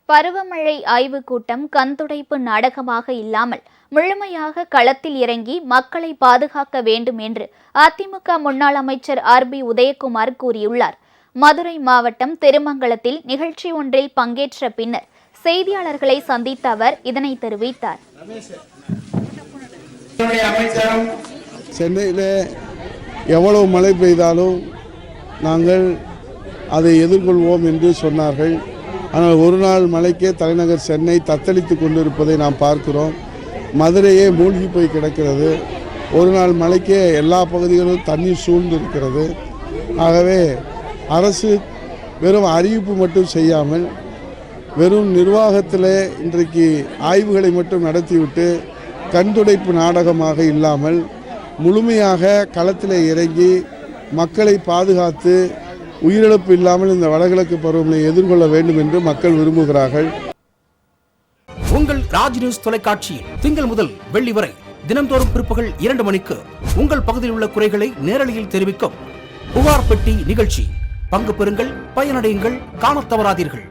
பருவமழை ஆய்வுக் கூட்டம் கண்துடைப்பு நாடகமாக இல்லாமல் முழுமையாக களத்தில் இறங்கி மக்களை பாதுகாக்க வேண்டும் என்று அதிமுக முன்னாள் அமைச்சர் உதயகுமார் கூறியுள்ளார். மதுரை மாவட்டம் திருமங்கலத்தில் நிகழ்ச்சி ஒன்றில் பங்கேற்ற பின்னர் செய்தியாளர்களை சந்தித்த அவர் இதனை தெரிவித்தார். சென்னையில் எவ்வளவு மழை பெய்தாலும் நாங்கள் அதை எதிர்கொள்வோம் என்று சொன்னார்கள். ஆனால் ஒரு நாள் மழைக்கே தலைநகர் சென்னை தத்தளித்து கொண்டிருப்பதை நாம் பார்க்கிறோம். மதுரையே மூழ்கி போய் கிடக்கிறது. ஒரு நாள் மழைக்கே எல்லா பகுதிகளும் தண்ணீர் சூழ்ந்து இருக்கிறது. ஆகவே அரசு வெறும் அறிவிப்பு மட்டும் செய்யாமல் வெறும் நிர்வாகத்தில் இன்றைக்கு ஆய்வுகளை மட்டும் நடத்திவிட்டு கண்துடைப்பு நாடகமாக இல்லாமல் முழுமையாக களத்தில் இறங்கி மக்களை பாதுகாத்து உயிரிழப்பு இல்லாமல் இந்த வடகிழக்கு பருவமழை எதிர்கொள்ள வேண்டும் என்று மக்கள் விரும்புகிறார்கள். உங்கள் ராஜ் நியூஸ் தொலைக்காட்சியில் திங்கள் முதல் வெள்ளி வரை தினந்தோறும் பிற்பகல் 2 மணிக்கு உங்கள் பகுதியில் உள்ள குறைகளை நேரலையில் தெரிவிக்கும் புகார் பெட்டி நிகழ்ச்சி. பங்கு பெறுங்கள், பயனடையுங்கள், காணத் தவறாதீர்கள்.